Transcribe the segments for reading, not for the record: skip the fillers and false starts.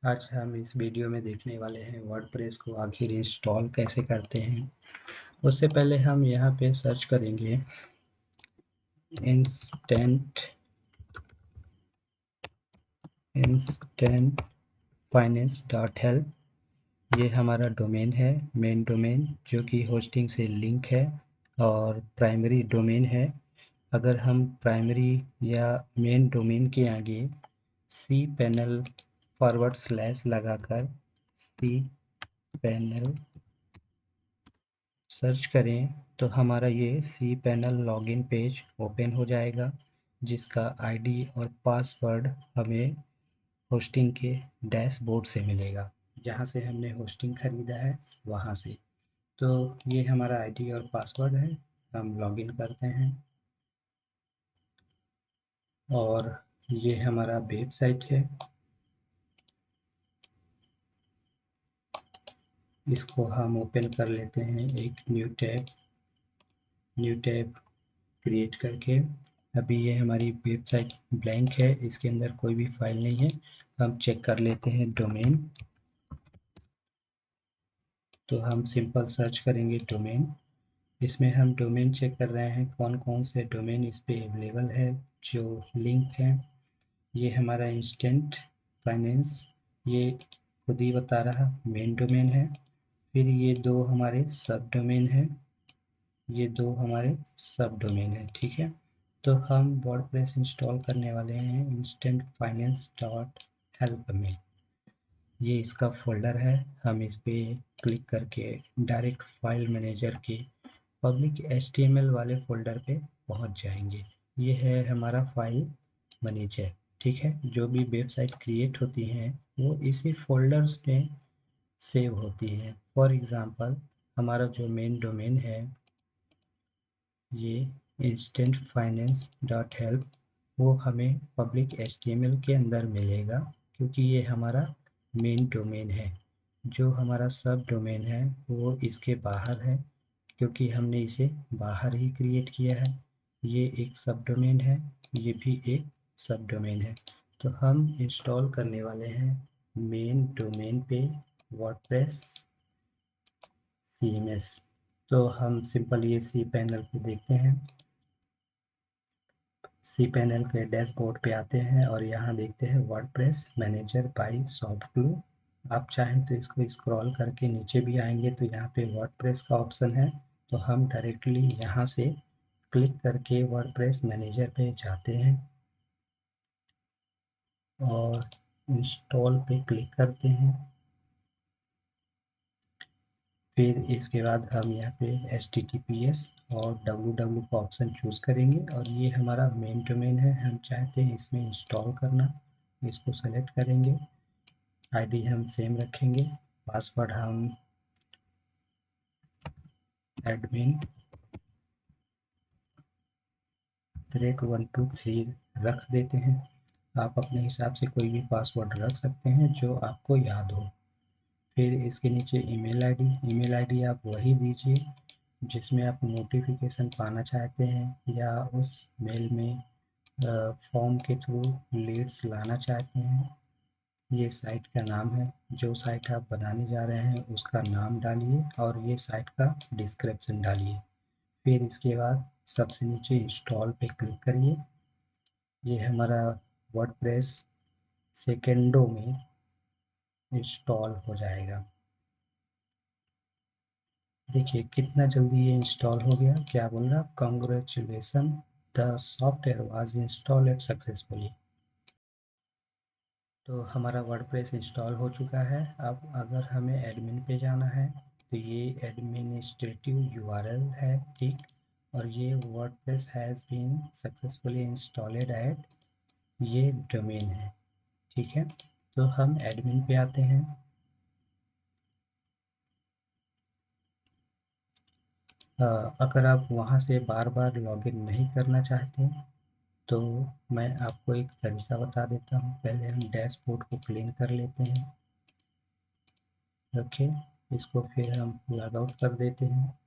आज हम इस वीडियो में देखने वाले हैं वर्डप्रेस को आखिर इंस्टॉल कैसे करते हैं। उससे पहले हम यहाँ पे सर्च करेंगे instantfinance.help। ये हमारा डोमेन है, मेन डोमेन, जो कि होस्टिंग से लिंक है और प्राइमरी डोमेन है। अगर हम प्राइमरी या मेन डोमेन के आगे cpanel लगाकर cpanel सर्च करें तो हमारा ये cpanel लॉगिन पेज ओपन हो जाएगा, जिसका आईडी और पासवर्ड हमें होस्टिंग के डैशबोर्ड से मिलेगा, जहाँ से हमने होस्टिंग खरीदा है वहाँ से। तो ये हमारा आईडी और पासवर्ड है। हम लॉगिन करते हैं और ये हमारा वेबसाइट है। इसको हम ओपन कर लेते हैं, एक न्यू टैब क्रिएट करके। अभी ये हमारी वेबसाइट ब्लैंक है, इसके अंदर कोई भी फाइल नहीं है। हम चेक कर लेते हैं डोमेन। तो हम सिंपल सर्च करेंगे डोमेन। इसमें हम डोमेन चेक कर रहे हैं कौन कौन से डोमेन इस पे अवेलेबल है जो लिंक है। ये हमारा इंस्टेंट फाइनेंस, ये खुद ही बता रहा मेन डोमेन है। फिर ये दो हमारे सब डोमेन है, ये दो हमारे सब डोमेन है। ठीक है, तो हम वर्डप्रेस इंस्टॉल करने वाले हैं इंस्टेंट फाइनेंस डॉट हेल्प में। ये इसका फोल्डर है। हम इस पे क्लिक करके डायरेक्ट फाइल मैनेजर के पब्लिक HTML वाले फोल्डर पे पहुंच जाएंगे। ये है हमारा फाइल मैनेजर। ठीक है, जो भी वेबसाइट क्रिएट होती हैं वो इसी फोल्डर्स में सेव होती है। फॉर एग्जांपल, हमारा जो मेन डोमेन है ये इंस्टेंट फाइनेंस डॉट हेल्प, वो हमें पब्लिक HTML के अंदर मिलेगा, क्योंकि ये हमारा मेन डोमेन है। जो हमारा सब डोमेन है वो इसके बाहर है, क्योंकि हमने इसे बाहर ही क्रिएट किया है। ये एक सब डोमेन है, ये भी एक सब डोमेन है। तो हम इंस्टॉल करने वाले हैं मेन डोमेन पे वर्डप्रेस CMS। तो हम सिंपल ये cpanel को देखते हैं। cpanel के डैशबोर्ड पे आते हैं और यहाँ देखते हैं वर्डप्रेस मैनेजर बाय सॉफ्टग्लू। आप चाहें तो इसको स्क्रॉल करके नीचे भी आएंगे तो यहाँ पे वर्डप्रेस का ऑप्शन है। तो हम डायरेक्टली यहाँ से क्लिक करके वर्डप्रेस मैनेजर पे जाते हैं और इंस्टॉल पे क्लिक करते हैं। फिर इसके बाद हम यहाँ पे HTTPS और www का ऑप्शन चूज करेंगे और ये हमारा मेन डोमेन है। हम चाहते हैं इसमें इंस्टॉल करना, इसको सेलेक्ट करेंगे। आईडी हम सेम रखेंगे, पासवर्ड हम एडमिन @123 रख देते हैं। आप अपने हिसाब से कोई भी पासवर्ड रख सकते हैं जो आपको याद हो। फिर इसके नीचे ईमेल आईडी आप वही दीजिए जिसमें आप नोटिफिकेशन पाना चाहते हैं या उस मेल में फॉर्म के थ्रू लीड्स लाना चाहते हैं। ये साइट का नाम है, जो साइट आप बनाने जा रहे हैं उसका नाम डालिए और ये साइट का डिस्क्रिप्शन डालिए। फिर इसके बाद सबसे नीचे इंस्टॉल पे क्लिक करिए। ये हमारा वर्डप्रेस सेकेंडों में इंस्टॉल हो जाएगा। देखिए कितना जल्दी ये इंस्टॉल हो गया। क्या बोल रहा, congratulation, the software was installed successfully. तो हमारा वर्डप्रेस इंस्टॉल हो चुका है। अब अगर हमें एडमिन पे जाना है तो ये एडमिनिस्ट्रेटिव URL है, ठीक। और ये WordPress has been successfully installed at, ये डोमेन है। ठीक है, तो हम एडमिन पे आते हैं। अगर आप वहाँ से बार बार लॉगिन नहीं करना चाहते तो मैं आपको एक तरीका बता देता हूँ। पहले हम डैशबोर्ड को क्लीन कर लेते हैं। ओके, इसको फिर हम लॉग आउट कर देते हैं।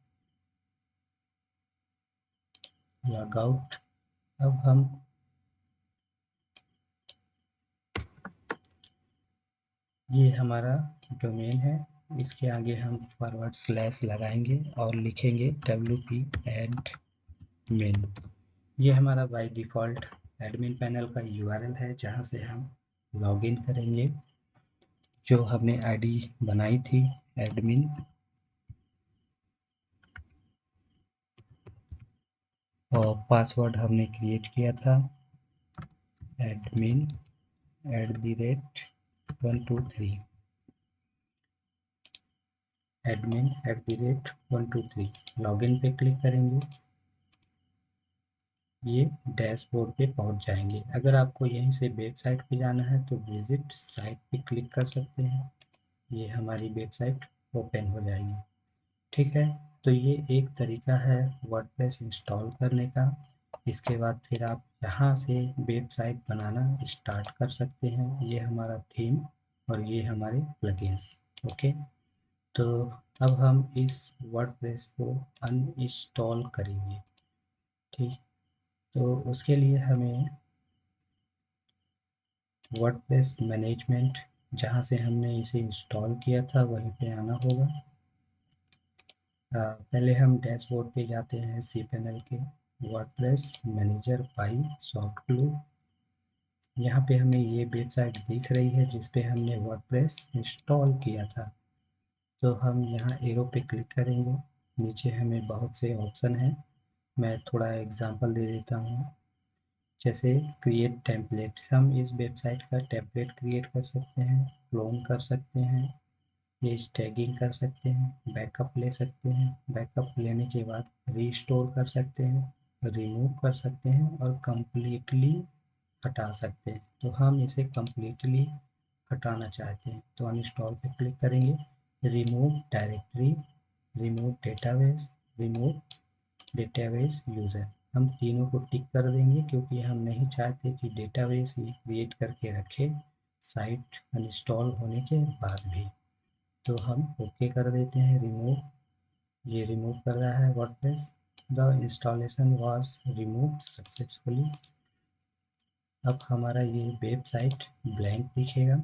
Log out. अब हम ये हमारा डोमेन है, इसके आगे हम फॉरवर्ड स्लैश लगाएंगे और लिखेंगे wp admin। ये हमारा बाय डिफ़ॉल्ट एडमिन पैनल का URL है जहाँ से हम लॉगिन करेंगे, जो हमने आईडी बनाई थी एडमिन, और पासवर्ड हमने क्रिएट किया था admin @123 admin @123। लॉगिन पे क्लिक करेंगे, ये डैशबोर्ड पे पहुंच जाएंगे। अगर आपको यहीं से वेबसाइट पे जाना है तो विजिट साइट पे क्लिक कर सकते हैं, ये हमारी वेबसाइट ओपन हो जाएगी। ठीक है, तो ये एक तरीका है वर्डप्रेस इंस्टॉल करने का। इसके बाद फिर आप यहाँ से वेबसाइट बनाना स्टार्ट कर सकते हैं। ये हमारा थीम और ये हमारे प्लगइन्स। ओके, तो अब हम इस वर्डप्रेस को अनइंस्टॉल करेंगे। ठीक, तो उसके लिए हमें वर्डप्रेस मैनेजमेंट, जहाँ से हमने इसे इंस्टॉल किया था वहीं पे आना होगा। पहले हम डैशबोर्ड पे जाते हैं cpanel के वर्डप्रेस मैनेजर बाय सॉफ्टग्लू। यहाँ पे हमें ये वेबसाइट दिख रही है जिस पे हमने वर्डप्रेस इंस्टॉल किया था। तो हम यहाँ एरो पे क्लिक करेंगे, नीचे हमें बहुत से ऑप्शन हैं, मैं थोड़ा एग्जांपल दे देता हूँ। जैसे क्रिएट टेम्पलेट, हम इस वेबसाइट का टेम्पलेट क्रिएट कर सकते हैं, क्लोन कर सकते हैं, ये टैगिंग कर सकते हैं, बैकअप ले सकते हैं, बैकअप लेने के बाद रीस्टोर कर सकते हैं, रिमूव कर सकते हैं और कम्प्लीटली हटा सकते हैं। तो हम इसे कम्प्लीटली हटाना चाहते हैं तो अनइंस्टॉल पे क्लिक करेंगे। Remove directory, remove database, remove database user, हम तीनों को टिक कर देंगे क्योंकि हम नहीं चाहते कि डेटाबेस ये क्रिएट करके रखे साइट अनइंस्टॉल होने के बाद भी। तो हम ओके कर देते हैं। रिमूव, ये रिमूव कर रहा है WordPress. The installation was removed successfully. अब हमारा ये वेबसाइट ब्लैंक दिखेगा,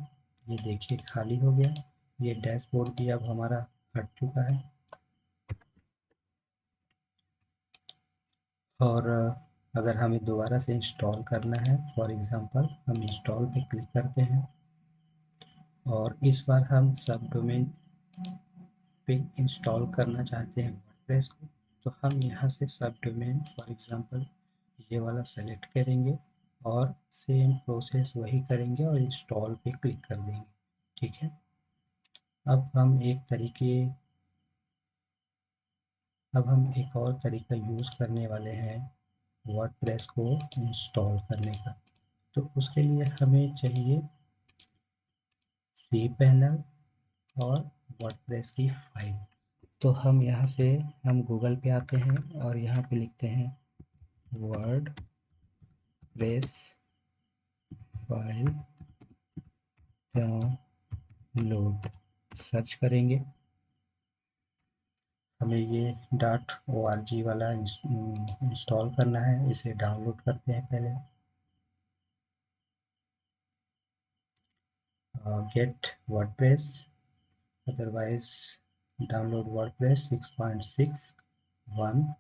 ये देखिए खाली हो गया। ये डैशबोर्ड भी अब हमारा हट चुका है। और अगर हमें दोबारा से इंस्टॉल करना है, फॉर एग्जांपल हम इंस्टॉल पे क्लिक करते हैं और इस बार हम सब डोमेन पे इंस्टॉल करना चाहते हैं वर्डप्रेस को, तो हम यहाँ से सब डोमेन फॉर एग्जांपल ये वाला सेलेक्ट करेंगे और सेम प्रोसेस वही करेंगे और इंस्टॉल पे क्लिक कर देंगे। ठीक है, अब हम एक और तरीका यूज़ करने वाले हैं वर्डप्रेस को इंस्टॉल करने का। तो उसके लिए हमें चाहिए cpanel और वर्डप्रेस की फाइल। तो हम यहाँ से हम गूगल पे आते हैं और यहाँ पे लिखते हैं वर्डप्रेस फाइल डाउनलोड, सर्च करेंगे। हमें ये .org वाला इंस्टॉल करना है, इसे डाउनलोड करते हैं पहले। Get WordPress, otherwise download WordPress 6.6.1,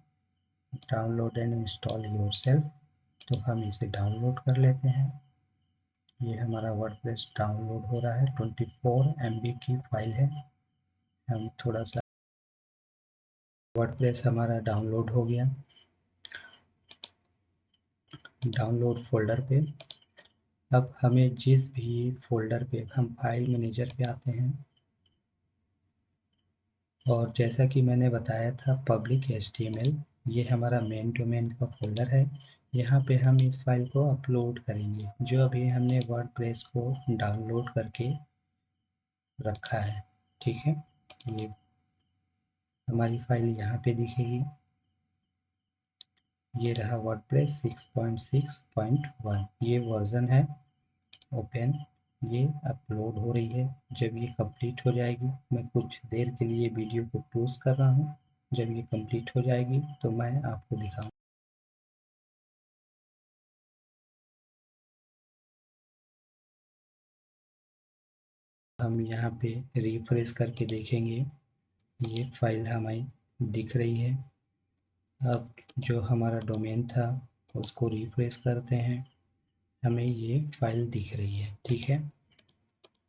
download and install yourself. तो हम इसे डाउनलोड कर लेते हैं। ये हमारा वर्डप्रेस डाउनलोड हो रहा है, 24 MB की फाइल है। हम थोड़ा सा, वर्डप्रेस हमारा डाउनलोड हो गया। डाउनलोड फोल्डर पे, अब हमें जिस भी फोल्डर पे, हम फाइल मैनेजर पे आते हैं और जैसा कि मैंने बताया था पब्लिक HTML, ये हमारा मेन डोमेन का फोल्डर है। यहाँ पे हम इस फाइल को अपलोड करेंगे, जो अभी हमने वर्डप्रेस को डाउनलोड करके रखा है। ठीक है, ये हमारी फाइल यहाँ पे दिखेगी। ये रहा वर्डप्रेस 6.6.1, ये वर्जन है। ओपन, ये अपलोड हो रही है। जब ये कंप्लीट हो जाएगी, मैं कुछ देर के लिए वीडियो को पॉज कर रहा हूँ, जब ये कंप्लीट हो जाएगी तो मैं आपको दिखाऊंगा। हम यहाँ पे रिफ्रेश करके देखेंगे, ये फाइल हमें दिख रही है। अब जो हमारा डोमेन था उसको रिफ्रेश करते हैं, हमें ये फाइल दिख रही है। ठीक है,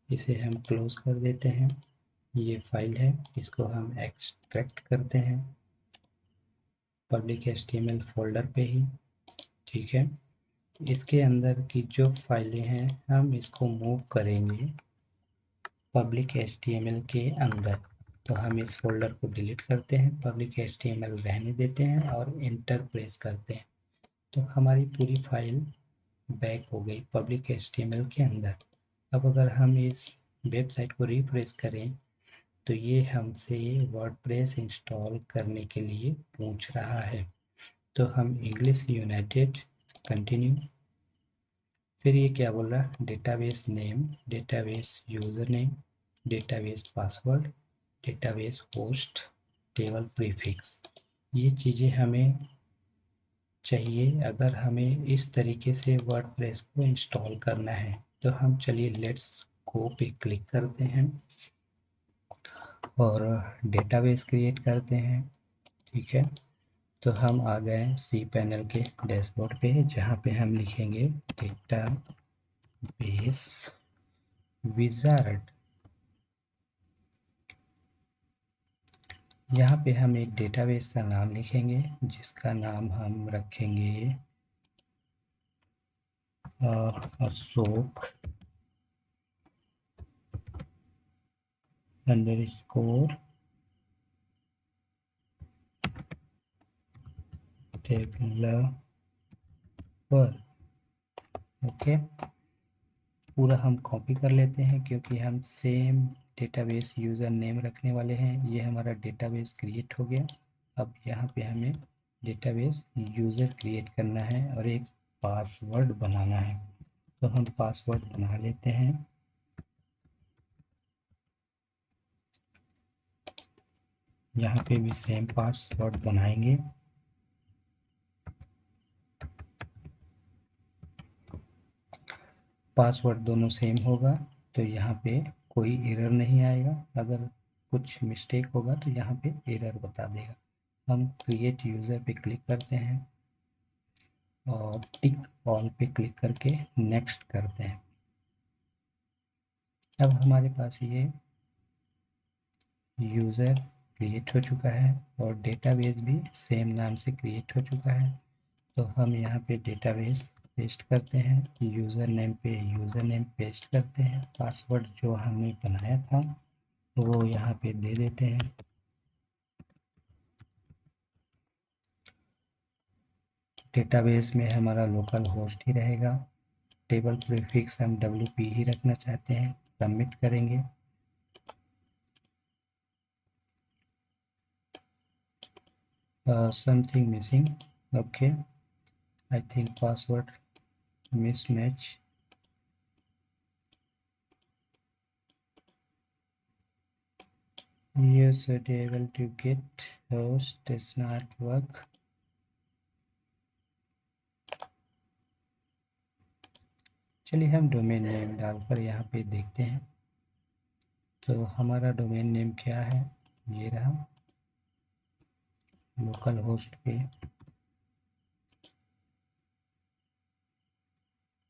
इसे हम क्लोज कर देते हैं। ये फाइल है, इसको हम एक्सट्रैक्ट करते हैं पब्लिक HTML फोल्डर पे ही। ठीक है, इसके अंदर की जो फाइलें हैं हम इसको मूव करेंगे पब्लिक HTML के अंदर। तो हम इस फोल्डर को डिलीट करते हैं, पब्लिक HTML रहने देते हैं और इंटर प्रेस करते हैं। तो हमारी पूरी फाइल बैक हो गई पब्लिक HTML के अंदर। अब अगर हम इस वेबसाइट को रिफ्रेश करें तो ये हमसे वर्डप्रेस इंस्टॉल करने के लिए पूछ रहा है। तो हम इंग्लिश यूनाइटेड कंटिन्यू, फिर ये क्या बोल रहा है, database name, database user name, database password, database host, table prefix. ये चीज़ें हमें चाहिए अगर हमें इस तरीके से वर्डप्रेस को इंस्टॉल करना है। तो हम चलिए लेट्स गो पे क्लिक करते हैं और डेटाबेस क्रिएट करते हैं। ठीक है, तो हम आ गए सी पैनल के डैशबोर्ड पे, जहाँ पे हम लिखेंगे डेटाबेस विजार्ड। यहाँ पे हम एक डेटाबेस का नाम लिखेंगे, जिसका नाम हम रखेंगे अशोक _ डेवलपर। ओके, पूरा हम कॉपी कर लेते हैं क्योंकि हम सेम डेटाबेस यूज़र नेम रखने वाले हैं। ये हमारा डेटाबेस क्रिएट हो गया। अब यहाँ पे हमें डेटाबेस यूज़र क्रिएट करना है और एक पासवर्ड बनाना है। तो हम पासवर्ड बना लेते हैं। यहाँ पे भी सेम पासवर्ड बनाएंगे। पासवर्ड दोनों सेम होगा तो यहाँ पे कोई एरर नहीं आएगा। अगर कुछ मिस्टेक होगा तो यहाँ पे एरर बता देगा। हम क्रिएट यूज़र पे क्लिक करते हैं और टिक ऑल पे क्लिक करके नेक्स्ट करते हैं। अब हमारे पास ये यूज़र क्रिएट हो चुका है और डेटाबेस भी सेम नाम से क्रिएट हो चुका है। तो हम यहाँ पे डेटाबेस पेस्ट करते हैं, यूज़र नेम पे यूज़र नेम पेस्ट करते हैं, पासवर्ड जो हमने बनाया था वो यहाँ पे दे देते हैं। डेटाबेस में हमारा लोकल होस्ट ही रहेगा। टेबल प्रीफिक्स हम WP ही रखना चाहते हैं। सबमिट करेंगे। Something missing. Okay, I think password mismatch. You should be able to get host does not work. चलिए हम डोमेन नेम डालकर यहाँ पे देखते हैं। तो हमारा डोमेन नेम क्या है, ये रहा। लोकल होस्ट पे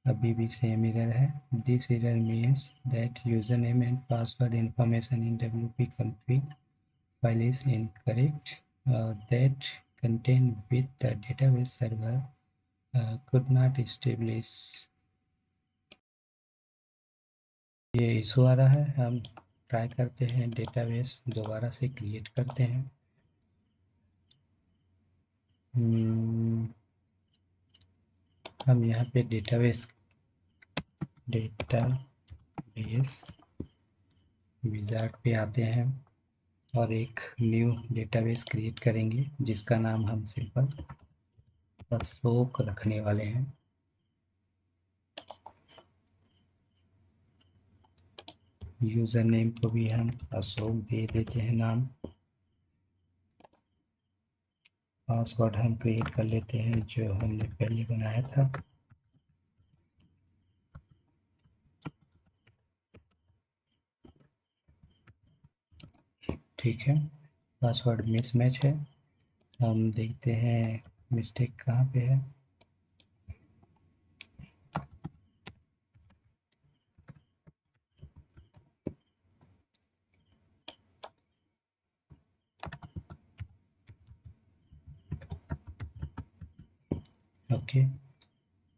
अभी भी सेम एरर है। This error means that user name and password information in WP config file is incorrect. That contained with the database server could not establish. ये इशू आ रहा है। हम ट्राई करते हैं, डेटाबेस दोबारा से क्रिएट करते हैं। हम यहाँ पे डेटाबेस विजार्ड पे आते हैं और एक न्यू डेटाबेस क्रिएट करेंगे, जिसका नाम हम सिंपल अशोक रखने वाले हैं। यूजर नेम को भी हम अशोक दे देते हैं नाम। पासवर्ड हम क्रिएट कर लेते हैं जो हमने पहले बनाया था। ठीक है, पासवर्ड मिसमैच है। हम देखते हैं मिस्टेक कहाँ पे है। ओके,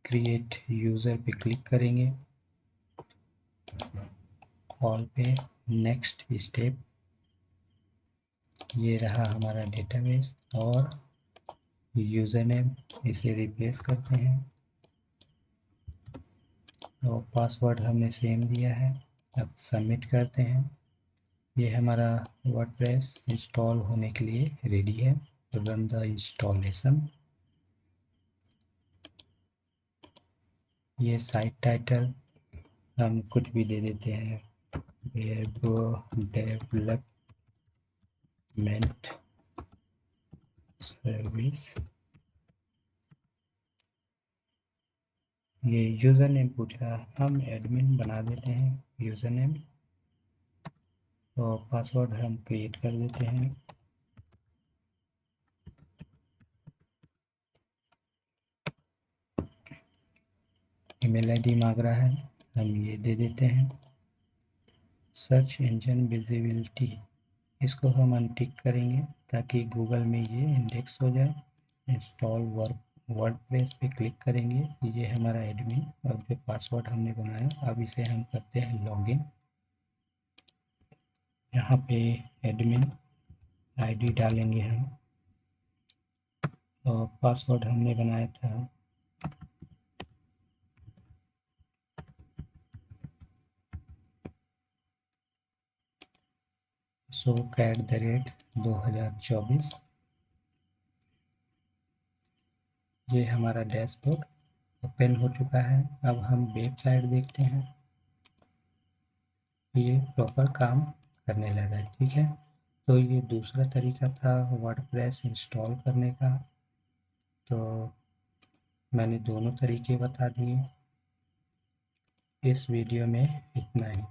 क्रिएट यूज़र पे क्लिक करेंगे, ऑल पे, नेक्स्ट स्टेप। ये रहा हमारा डेटाबेस और यूज़र नेम, इसे रिप्लेस करते हैं और पासवर्ड हमने सेम दिया है। अब सबमिट करते हैं। ये हमारा वर्डप्रेस इंस्टॉल होने के लिए रेडी है। Run the installation. ये साइट टाइटल हम कुछ भी दे देते हैं, वेब डेवलपमेंट सर्विस। ये यूज़र नेम पूछा, हम एडमिन बना देते हैं यूज़र नेम और पासवर्ड हम क्रिएट कर देते हैं। ईमेल आईडी मांग रहा है, हम ये दे देते हैं। सर्च इंजन विजिबिलिटी, इसको हम अनटिक करेंगे ताकि गूगल में ये इंडेक्स हो जाए। इंस्टॉल वर्डप्रेस पे क्लिक करेंगे। ये हमारा एडमिन और जो पासवर्ड हमने बनाया, अब इसे हम करते हैं लॉगिन। यहाँ पे एडमिन आईडी डालेंगे हम और पासवर्ड हमने बनाया था shop@2024। ये हमारा डैशबोर्ड ओपन हो चुका है। अब हम वेबसाइट देखते हैं, ये प्रॉपर काम करने लगा है। ठीक है, तो ये दूसरा तरीका था वर्डप्रेस इंस्टॉल करने का। तो मैंने दोनों तरीके बता दिए। इस वीडियो में इतना ही।